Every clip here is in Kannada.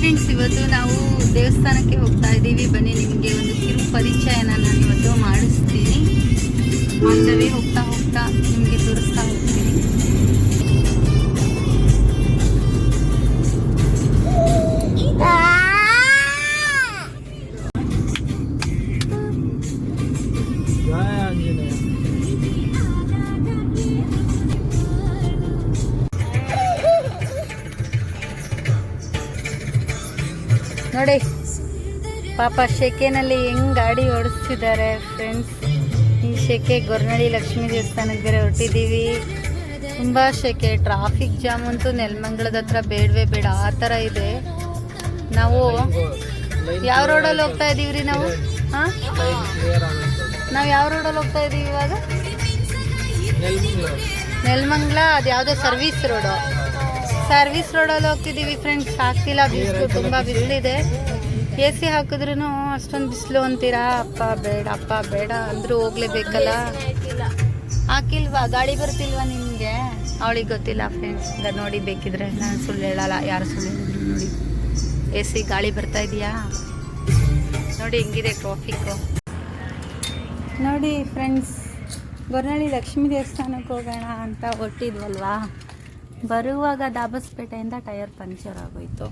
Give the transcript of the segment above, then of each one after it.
ಫ್ರೆಂಡ್ಸ್, ಇವತ್ತು ನಾವು ದೇವಸ್ಥಾನಕ್ಕೆ ಹೋಗ್ತಾ ಇದ್ದೀವಿ. ಬನ್ನಿ ನಿಮಗೆ ಒಂದು ಕಿರು ಪರಿಚಯನ ನಾನು ಇವತ್ತು ಮಾಡಿಸ್ತೀನಿ. ಆನ್ ಹೋಗ್ತಾ ಹೋಗ್ತಾ ನಿಮಗೆ ತೋರಿಸ್ತಾ ಹೋಗ್ತೀನಿ. ನೋಡಿ ಪಾಪ ಶೆಕೆನಲ್ಲಿ ಹೆಂಗ್ ಗಾಡಿ ಓಡಿಸ್ತಿದ್ದಾರೆ ಫ್ರೆಂಡ್ಸ್. ಈ ಶೆಕೆ ಗೊರ್ನಳ್ಳಿ ಲಕ್ಷ್ಮೀ ದೇವಸ್ಥಾನಕ್ಕೆ ಬೇರೆ ಹೊರಟಿದ್ದೀವಿ. ತುಂಬ ಶೆಕೆ, ಟ್ರಾಫಿಕ್ ಜಾಮ್ ಅಂತೂ ನೆಲಮಂಗಲದ ಹತ್ರ ಬೇಡವೇ ಬೇಡ, ಆ ಥರ ಇದೆ. ನಾವು ಯಾವ ರೋಡಲ್ಲಿ ಹೋಗ್ತಾ ಇದ್ದೀವಿ ರೀ ನಾವು? ಹಾಂ, ನಾವು ಯಾವ ರೋಡಲ್ಲಿ ಹೋಗ್ತಾ ಇದ್ದೀವಿ ಇವಾಗ? ನೆಲಮಂಗಲ, ಅದು ಯಾವುದೋ ಸರ್ವಿಸ್ ರೋಡಲ್ಲಿ ಹೋಗ್ತಿದ್ದೀವಿ ಫ್ರೆಂಡ್ಸ್. ಆಗ್ತಿಲ್ಲ, ಬಿಸಿಲು ತುಂಬ ಬಿಸಿಲಿದೆ. ಎ ಸಿ ಹಾಕಿದ್ರೂ ಅಷ್ಟೊಂದು ಬಿಸಿಲು ಅಂತೀರಾ? ಅಪ್ಪ ಬೇಡ ಅಂದರೂ ಹೋಗ್ಲೇಬೇಕಲ್ಲ. ಹಾಕಿಲ್ವಾ? ಗಾಡಿ ಬರ್ತಿಲ್ವಾ ನಿಮಗೆ? ಅವಳಿಗೆ ಗೊತ್ತಿಲ್ಲ ಫ್ರೆಂಡ್ಸ್. ನೋಡಿ, ಬೇಕಿದ್ರೆ ನಾನು ಸುಳ್ಳು ಹೇಳಲ್ಲ, ಯಾರು ಸುಳ್ಳು ಹೇಳಿದ್ರು. ನೋಡಿ ಎ ಸಿ ಗಾಳಿ ಬರ್ತಾ ಇದೆಯಾ? ನೋಡಿ ಹೆಂಗಿದೆ ಟ್ರಾಫಿಕ್ಕು. ನೋಡಿ ಫ್ರೆಂಡ್ಸ್, ಗೊರ್ನಳ್ಳಿ ಲಕ್ಷ್ಮೀ ದೇವಸ್ಥಾನಕ್ಕೆ ಹೋಗೋಣ ಅಂತ ಹೊರಟಿದ್ವಲ್ವಾ. ಬರುವಾಗ ದಾಬಸ್ಪೇಟೆಯಿಂದ ಟೈರ್ ಪಂಚರ್ ಆಗೋಯ್ತು.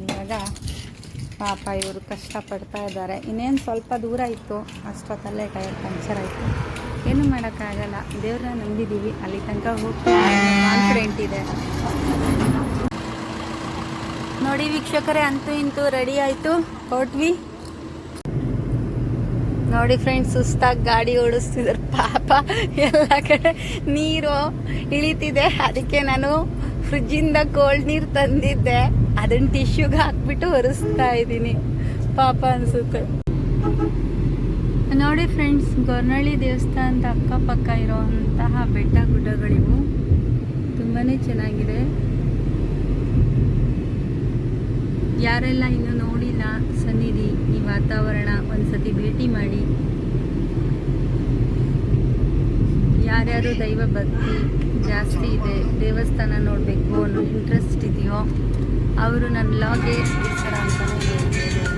ಇವಾಗ ಪಾಪ ಇವರು ಕಷ್ಟಪಡ್ತಾ ಇದ್ದಾರೆ. ಇನ್ನೇನು ಸ್ವಲ್ಪ ದೂರ ಇತ್ತು, ಅಷ್ಟೊತ್ತಲ್ಲೇ ಟೈರ್ ಪಂಚರ್ ಆಯಿತು. ಏನೂ ಮಾಡೋಕ್ಕಾಗಲ್ಲ, ದೇವ್ರನ್ನ ನಂಬಿದ್ದೀವಿ. ಅಲ್ಲಿ ತನಕ ಹೋಗ್ತೀವಿ, ಕಾನ್ಫಿಡೆಂಟ್ ಇದೆ. ನೋಡಿ ವೀಕ್ಷಕರೇ, ಅಂತೂ ಇಂತೂ ರೆಡಿ ಆಯಿತು, ಹೊರಟ್ವಿ. ನೋಡಿ ಫ್ರೆಂಡ್ಸ್, ಸುಸ್ತಾಗಿ ಗಾಡಿ ಓಡಿಸ್ತಿದ್ದಾರೆ ಪಾಪ. ಎಲ್ಲ ಕಡೆ ನೀರು ಇಳಿತಿದೆ. ಅದಕ್ಕೆ ನಾನು ಫ್ರಿಜ್ಜಿಂದ ಕೋಲ್ಡ್ ನೀರು ತಂದಿದ್ದೆ, ಅದನ್ನು ಟಿಶ್ಯೂಗೆ ಹಾಕ್ಬಿಟ್ಟು ಒರೆಸ್ತಾ ಇದ್ದೀನಿ. ಪಾಪ ಅನಿಸುತ್ತೆ. ನೋಡಿ ಫ್ರೆಂಡ್ಸ್, ಗೊರ್ನಳ್ಳಿ ದೇವಸ್ಥಾನದ ಅಕ್ಕಪಕ್ಕ ಇರೋವಂತಹ ಬೆಟ್ಟ ಗುಡ್ಡಗಳಿವು ತುಂಬಾ ಚೆನ್ನಾಗಿದೆ. ಯಾರೆಲ್ಲ ಇನ್ನೂ ನೋಡಿಲ್ಲ ಸನ್ನಿಧಿ, ಈ ವಾತಾವರಣ ಒಂದ್ಸತಿ ಭೇಟಿ ಮಾಡಿ. ಯಾರ್ಯಾರು ದೈವ ಭಕ್ತಿ ಜಾಸ್ತಿ ಇದೆ, ದೇವಸ್ಥಾನ ನೋಡಬೇಕು ಅನ್ನೋ ಇಂಟ್ರೆಸ್ಟ್ ಇದೆಯೋ ಅವರು ನನ್ನ ಲಾಗೆ ಇರ್ತಾರ ಅಂತಲೇ ಹೇಳ್ಬೋದು.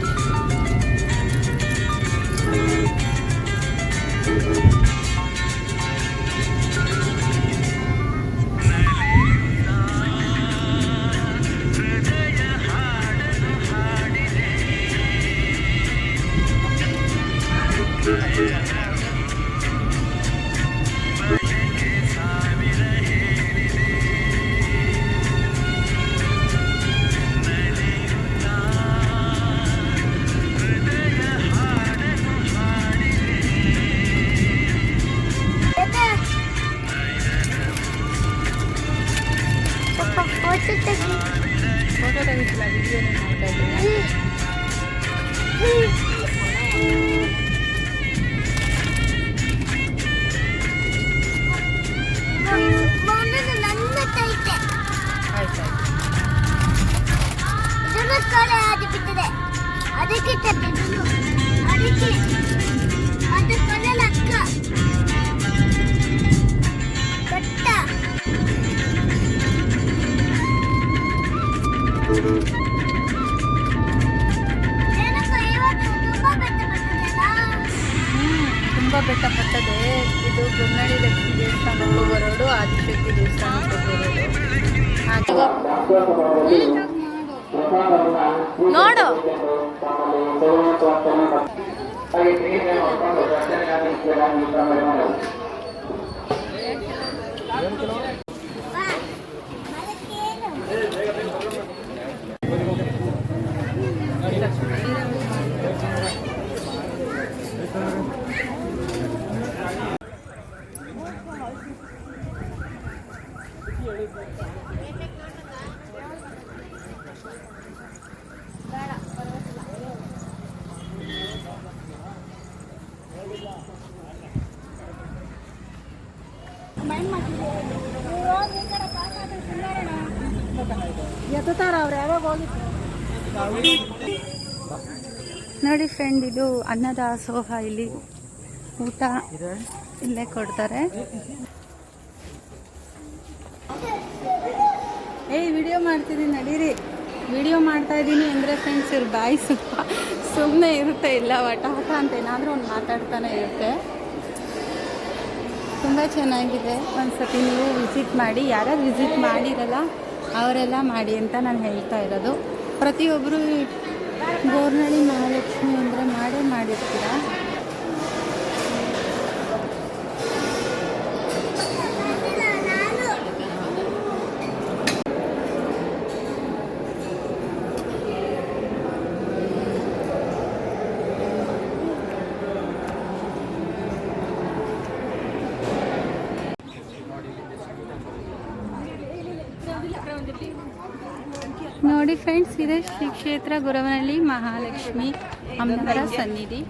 ಫೋಟೋ ತೆಗಿಸಿಲ್ಲ, ವಿಡಿಯೋನೇ ಮಾಡ್ತಾ ಇದ್ದೀನಿ. ತುಂಬ ಬೆಟ್ಟ ಬರ್ತದೆ. ಇದು ಗೊರ್ನಳ್ಳಿ ಲಕ್ಷ್ಮೀ ದೇವಸ್ಥಾನಕ್ಕೆ ಹೋಗೋ ರೋಡು, ಆದಿಶಕ್ತಿ ದೇವಸ್ಥಾನಕ್ಕೆ ಹೋಗೋ ರೋಡು. ನೋಡು ನೋಡಿ ಫ್ರೆಂಡ್, ಇದು ಅನ್ನದಾಸೋಹ. ಇಲ್ಲಿ ಊಟ ಇಲ್ಲೇ ಕೊಡ್ತಾರೆ. ವಿಡಿಯೋ ಮಾಡ್ತಿದ್ದೀನಿ, ನಡೀರಿ. ವಿಡಿಯೋ ಮಾಡ್ತಾ ಇದ್ದೀನಿ ಅಂದರೆ ಫ್ರೆಂಡ್ಸ್ ಇವ್ರ ಬಾಯಿ ಸುಮ್ಮನೆ ಇರುತ್ತೆ, ಇಲ್ಲ ವಟ ವಟ ಅಂತ ಏನಾದರೂ ಒಂದು ಮಾತಾಡ್ತಾನೆ ಇರುತ್ತೆ. ತುಂಬ ಚೆನ್ನಾಗಿದೆ. ಒಂದು ಸತಿ ನೀವು ವಿಸಿಟ್ ಮಾಡಿ, ಯಾರ್ಯಾರು ವಿಸಿಟ್ ಮಾಡಿರಲ್ಲ ಅವರೆಲ್ಲ ಮಾಡಿ ಅಂತ ನಾನು ಹೇಳ್ತಾ ಇರೋದು. ಪ್ರತಿಯೊಬ್ಬರು ಗೋರ್ನಳ್ಳಿ ಮಹಾಲಕ್ಷ್ಮಿ ಅಂದರೆ ಮಾಡಿರ್ತೀರ. ನೋಡಿ ಫ್ರೆಂಡ್ಸ್, ಇದೆ ಶ್ರೀ ಕ್ಷೇತ್ರ ಗೊರವನಹಳ್ಳಿ ಮಹಾಲಕ್ಷ್ಮಿ ಅಮ್ಮನವರ ಸನ್ನಿಧಿ.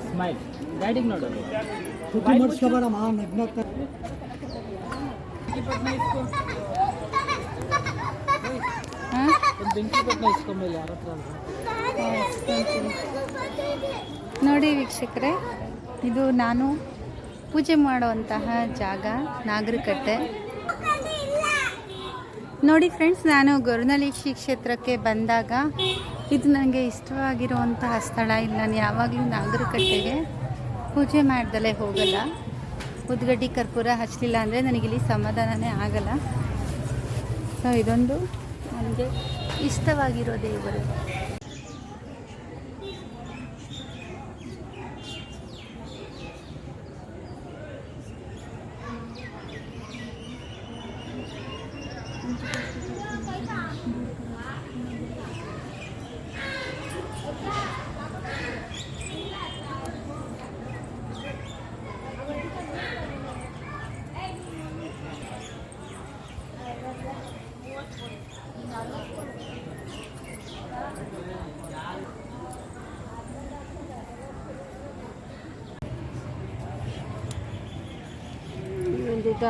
ಸ್ಮೈಲ್ ಗಾಡಿಗೆ ನೋಡೋದು ನೋಡಿ ವೀಕ್ಷಕರೇ, ಇದು ನಾನು ಪೂಜೆ ಮಾಡುವಂತಹ ಜಾಗ, ನಾಗರಕಟ್ಟೆ. ನೋಡಿ ಫ್ರೆಂಡ್ಸ್, ನಾನು ಗೊರವನಹಳ್ಳಿ ಶ್ರೀ ಕ್ಷೇತ್ರಕ್ಕೆ ಬಂದಾಗ ಇದು ನನಗೆ ಇಷ್ಟವಾಗಿರುವಂತಹ ಸ್ಥಳ. ಇಲ್ಲಿ ನಾನು ಯಾವಾಗಲೂ ನಾಗರಕಟ್ಟೆಗೆ ಪೂಜೆ ಮಾಡ್ದಲೇ ಹೋಗಲ್ಲ. ಉದ್ಗಡ್ಡಿ ಕರ್ಪೂರ ಹಚ್ಚಲಿಲ್ಲ ಅಂದರೆ ನನಗಿಲ್ಲಿ ಸಮಾಧಾನನೇ ಆಗಲ್ಲ. ಸೊ ಇದೊಂದು ನನಗೆ ಇಷ್ಟವಾಗಿರೋ ದೇವರು.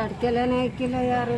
ಅಡ್ಕೆಲ್ಲೇ ಹಾಕಿಲ್ಲ ಯಾರು.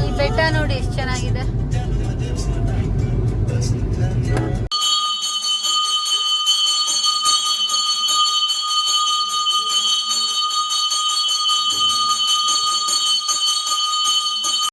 ಈ ಬೆಟ್ಟ ನೋಡಿ ಎಷ್ಟು ಚೆನ್ನಾಗಿದೆ.